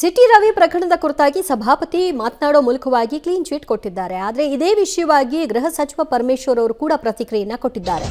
City Ravi ಪ್ರಕರಣದ ಕುರಿತಾಗಿ ಸಭಾಪತಿ ಮಾತನಾಡೋ ಮೂಲಕವಾಗಿ ಕ್ಲೀನ್ ಚಿಟ್ ಕೊಟ್ಟಿದ್ದಾರೆ. ಆದರೆ ಇದೇ ವಿಷಯವಾಗಿ ಗೃಹ ಸಚಿವ ಪರಮೇಶ್ವರ್ ಅವರು ಕೂಡ ಪ್ರತಿಕ್ರಿಯೆಯನ್ನು ಕೊಟ್ಟಿದ್ದಾರೆ.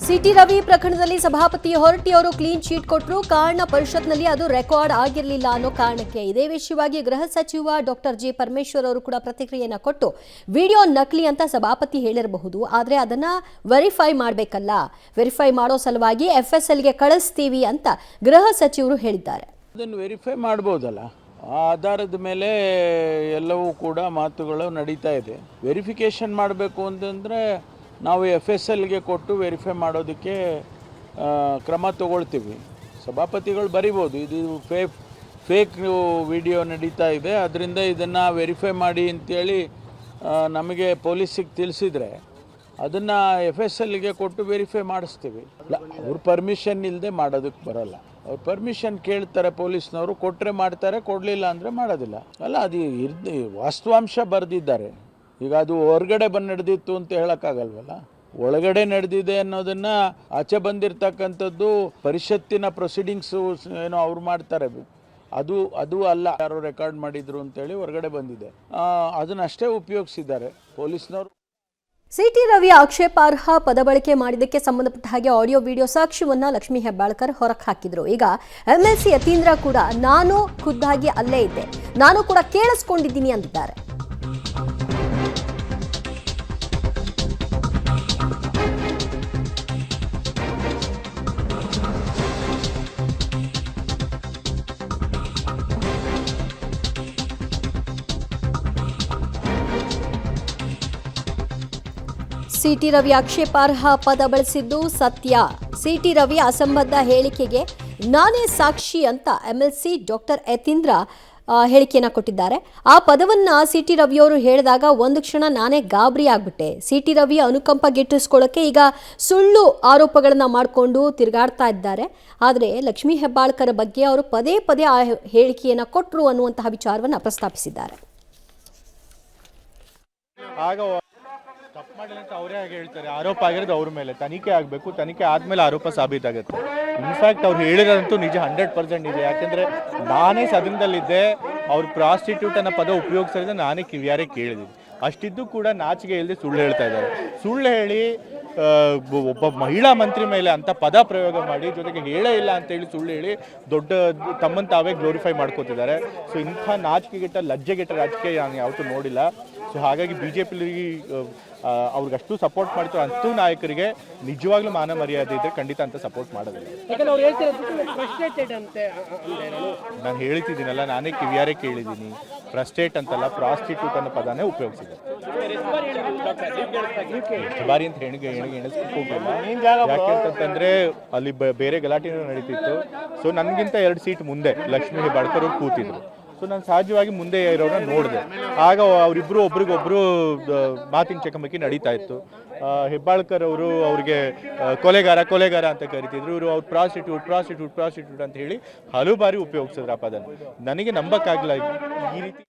ಸಿಟಿ ರವಿ ಪ್ರಕರಣದಲ್ಲಿ ಸಭಾಪತಿ ಹೊರಟ್ಟಿ ಅವರು ಕ್ಲೀನ್ ಚೀಟ್ ಕೊಟ್ಟರು. ಕಾರಣ ಪರಿಷತ್ನಲ್ಲಿ ಅದು ರೆಕಾರ್ಡ್ ಆಗಿರಲಿಲ್ಲ ಅನ್ನೋ ಕಾರಣಕ್ಕೆ. ಇದೇ ವಿಷಯವಾಗಿ ಗೃಹ ಸಚಿವ ಡಾಕ್ಟರ್ ಜೆ ಪರಮೇಶ್ವರ್ ಅವರು ಕೂಡ ಪ್ರತಿಕ್ರಿಯೆಯನ್ನು ಕೊಟ್ಟು ವಿಡಿಯೋ ನಕಲಿ ಅಂತ ಸಭಾಪತಿ ಹೇಳಿರಬಹುದು, ಆದರೆ ಅದನ್ನ ವೆರಿಫೈ ಮಾಡಬೇಕಲ್ಲ, ವೆರಿಫೈ ಮಾಡೋ ಸಲುವಾಗಿ FSLಗೆ ಕಳಿಸ್ತೀವಿ ಅಂತ ಗೃಹ ಸಚಿವರು ಹೇಳಿದ್ದಾರೆ. ಅದನ್ನು ವೆರಿಫೈ ಮಾಡ್ಬೋದಲ್ಲ, ಆ ಆಧಾರದ ಮೇಲೆ ಎಲ್ಲವೂ ಕೂಡ ಮಾತುಗಳು ನಡೀತಾ ಇದೆ. ವೆರಿಫಿಕೇಷನ್ ಮಾಡಬೇಕು ಅಂತಂದರೆ ನಾವು FSLಗೆ ಕೊಟ್ಟು ವೆರಿಫೈ ಮಾಡೋದಕ್ಕೆ ಕ್ರಮ ತಗೊಳ್ತೀವಿ. ಸಭಾಪತಿಗಳು ಬರಿಬೋದು ಇದು ಫೇಕ್ ವಿಡಿಯೋ ನಡೀತಾ ಇದೆ, ಅದರಿಂದ ಇದನ್ನು ವೆರಿಫೈ ಮಾಡಿ ಅಂತೇಳಿ ನಮಗೆ ಪೊಲೀಸಿಗೆ ತಿಳಿಸಿದರೆ ಅದನ್ನು FSLಗೆ ಕೊಟ್ಟು ವೆರಿಫೈ ಮಾಡಿಸ್ತೀವಿ. ಇಲ್ಲ, ಅವ್ರ ಪರ್ಮಿಷನ್ ಇಲ್ಲದೆ ಮಾಡೋದಕ್ಕೆ ಬರೋಲ್ಲ. ಅವ್ರ ಪರ್ಮಿಷನ್ ಕೇಳ್ತಾರೆ ಪೊಲೀಸ್ನವರು, ಕೊಟ್ಟರೆ ಮಾಡ್ತಾರೆ, ಕೊಡಲಿಲ್ಲ ಅಂದರೆ ಮಾಡೋದಿಲ್ಲ. ಅಲ್ಲ, ಅದು ವಾಸ್ತವಾಂಶ ಬರೆದಿದ್ದಾರೆ. ಈಗ ಅದು ಹೊರಗಡೆ ಬಂದು ನಡೆದಿತ್ತು ಅಂತ ಹೇಳೋಕ್ಕಾಗಲ್ವಲ್ಲ, ಒಳಗಡೆ ನಡೆದಿದೆ ಅನ್ನೋದನ್ನು ಆಚೆ ಬಂದಿರತಕ್ಕಂಥದ್ದು ಪರಿಷತ್ತಿನ ಪ್ರೊಸೀಡಿಂಗ್ಸು ಏನೋ ಅವ್ರು ಮಾಡ್ತಾರೆ, ಅದು ಅಲ್ಲ. ಯಾರೋ ರೆಕಾರ್ಡ್ ಮಾಡಿದ್ರು ಅಂತೇಳಿ ಹೊರಗಡೆ ಬಂದಿದೆ, ಅದನ್ನಷ್ಟೇ ಉಪಯೋಗಿಸಿದ್ದಾರೆ ಪೊಲೀಸ್ನವರು. ಸಿಟಿ ರವಿ ಆಕ್ಷೇಪಾರ್ಹ ಪದ ಬಳಕೆ ಮಾಡಿದ್ದಕ್ಕೆ ಸಂಬಂಧಪಟ್ಟ ಹಾಗೆ ಆಡಿಯೋ ವಿಡಿಯೋ ಸಾಕ್ಷ್ಯವನ್ನ ಲಕ್ಷ್ಮೀ ಹೆಬ್ಬಾಳ್ಕರ್ ಹೊರಗೆ ಹಾಕಿದ್ರು. ಈಗ MLC ಯತೀಂದ್ರ ಕೂಡ ನಾನು ಖುದ್ದಾಗಿ ಅಲ್ಲೇ ಇದ್ದೆ, ನಾನು ಕೂಡ ಕೇಳಿಸ್ಕೊಂಡಿದ್ದೀನಿ ಅಂದಿದ್ದಾರೆ. ಸಿಟಿ ರವಿ ಆಕ್ಷೇಪಾರ್ಹ ಪದ ಬಳಸಿದ್ದು ಸತ್ಯ. ಸಿಟಿ ರವಿ ಅಸಂಬದ್ಧ ಹೇಳಿಕೆಗೆ ನಾನೇ ಸಾಕ್ಷಿ ಅಂತ MLC ಡಾಕ್ಟರ್ ಯತೀಂದ್ರ ಹೇಳಿಕೆಯನ್ನು ಕೊಟ್ಟಿದ್ದಾರೆ. ಆ ಪದವನ್ನು ಸಿಟಿ ರವಿಯವರು ಹೇಳಿದಾಗ ಒಂದು ಕ್ಷಣ ನಾನೇ ಗಾಬರಿ ಆಗ್ಬಿಟ್ಟೆ. ಸಿಟಿ ರವಿ ಅನುಕಂಪ ಗಿಟ್ಟಿಸ್ಕೊಳ್ಳೋಕೆ ಈಗ ಸುಳ್ಳು ಆರೋಪಗಳನ್ನು ಮಾಡಿಕೊಂಡು ತಿರುಗಾಡ್ತಾ ಇದ್ದಾರೆ. ಆದರೆ ಲಕ್ಷ್ಮೀ ಹೆಬ್ಬಾಳ್ಕರ್ ಬಗ್ಗೆ ಅವರು ಪದೇ ಪದೇ ಆ ಹೇಳಿಕೆಯನ್ನು ಕೊಟ್ಟರು ಅನ್ನುವಂತಹ ವಿಚಾರವನ್ನು ಪ್ರಸ್ತಾಪಿಸಿದ್ದಾರೆ. ತಪ್ಪು ಮಾಡಿಲ್ಲ ಅಂತ ಅವರೇ ಹಾಗೆ ಹೇಳ್ತಾರೆ. ಆರೋಪ ಆಗಿರೋದು ಅವ್ರ ಮೇಲೆ, ತನಿಖೆ ಆಗಬೇಕು, ತನಿಖೆ ಆದಮೇಲೆ ಆರೋಪ ಸಾಬೀತಾಗುತ್ತೆ. ಇನ್ಫ್ಯಾಕ್ಟ್ ಅವ್ರು ಹೇಳಿರೋದಂತೂ ನಿಜ, 100% ನಿಜ. ಯಾಕೆಂದರೆ ನಾನೇ ಸದನದಲ್ಲಿದ್ದೆ, ಅವ್ರು ಪ್ರಾಸ್ಟಿಟ್ಯೂಟ್ ಅನ್ನೋ ಪದ ಉಪಯೋಗಿಸಿದ್ರೆ ನಾನೇ ಕಿವಿಯಾರೆ ಕೇಳಿದ್ದೀನಿ. ಅಷ್ಟಿದ್ದು ಕೂಡ ನಾಚಿಕೆ ಇಲ್ಲದೆ ಸುಳ್ಳು ಹೇಳ್ತಾ ಇದ್ದಾರೆ. ಸುಳ್ಳು ಹೇಳಿ ಒಬ್ಬ ಮಹಿಳಾ ಮಂತ್ರಿ ಮೇಲೆ ಅಂತ ಪದ ಪ್ರಯೋಗ ಮಾಡಿ, ಜೊತೆಗೆ ಹೇಳೇ ಇಲ್ಲ ಅಂತೇಳಿ ಸುಳ್ಳು ಹೇಳಿ ದೊಡ್ಡ ತಮ್ಮನ್ನು ತಾವೇ ಗ್ಲೋರಿಫೈ ಮಾಡ್ಕೋತಿದ್ದಾರೆ. ಸೊ ಇಂಥ ನಾಚಿಕೆಗೆಟ್ಟ ಲಜ್ಜೆಗೆಟ್ಟ ರಾಜಕೀಯ ನಾನು ಯಾವತ್ತೂ ನೋಡಿಲ್ಲ. ಸೊ ಹಾಗಾಗಿ BJP ಅವ್ರಿಗಷ್ಟು ಸಪೋರ್ಟ್ ಮಾಡ್ತಾರೆ ಅಂತೂ ನಾಯಕರಿಗೆ ನಿಜವಾಗ್ಲೂ ಮಾನ ಮರ್ಯಾದೆ ಇದ್ದರೆ ಖಂಡಿತ ಅಂತ ಸಪೋರ್ಟ್ ಮಾಡೋದಿಲ್ಲ. ನಾನು ಹೇಳ್ತಿದ್ದೀನಲ್ಲ, ನಾನೇ ಕಿವಿಯಾರೆ ಕೇಳಿದ್ದೀನಿ. ಫ್ರಸ್ಟ್ರೇಟ್ ಅಂತಲ್ಲ, ಪ್ರಾಸ್ಟಿಟ್ಯೂಟ್ ಅನ್ನೋ ಪದನೇ ಉಪಯೋಗಿಸಿದೆ. ಬಾರಿ ಅಂತ ಎಣಿಸ್ಬೇಕು ಹೋಗಿಲ್ಲ. ಯಾಕೆಂತಂದ್ರೆ ಅಲ್ಲಿ ಬೇರೆ ಗಲಾಟೆನೂ ನಡೀತಿತ್ತು. ಸೊ ನನಗಿಂತ 2 ಸೀಟ್ ಮುಂದೆ ಲಕ್ಷ್ಮೀ ಹೆಬ್ಬಾಳ್ಕರ್ ಅವ್ರು ಕೂತಿದ್ರು. ಸೊ ನಾನು ಸಹಜವಾಗಿ ಮುಂದೆ ಇರೋರನ್ನ ನೋಡಿದೆ. ಆಗ ಅವರಿಬ್ಬರು ಒಬ್ರಿಗೊಬ್ರು ಮಾತಿನ ಚಕಮಕಿ ನಡೀತಾ ಇತ್ತು. ಹೆಬ್ಬಾಳ್ಕರ್ ಅವರು ಅವ್ರಿಗೆ ಕೊಲೆಗಾರ ಅಂತ ಕರಿತಿದ್ರು. ಇವರು ಅವ್ರು ಪ್ರಾಸ್ಟಿಟ್ಯೂಟ್ ಅಂತ ಹೇಳಿ ಹಲವು ಬಾರಿ ಉಪಯೋಗಿಸಿದ್ರು ಆ ಪದನ. ನನಗೆ ನಂಬಕ್ಕಾಗಲ್ಲ ಈ ರೀತಿ.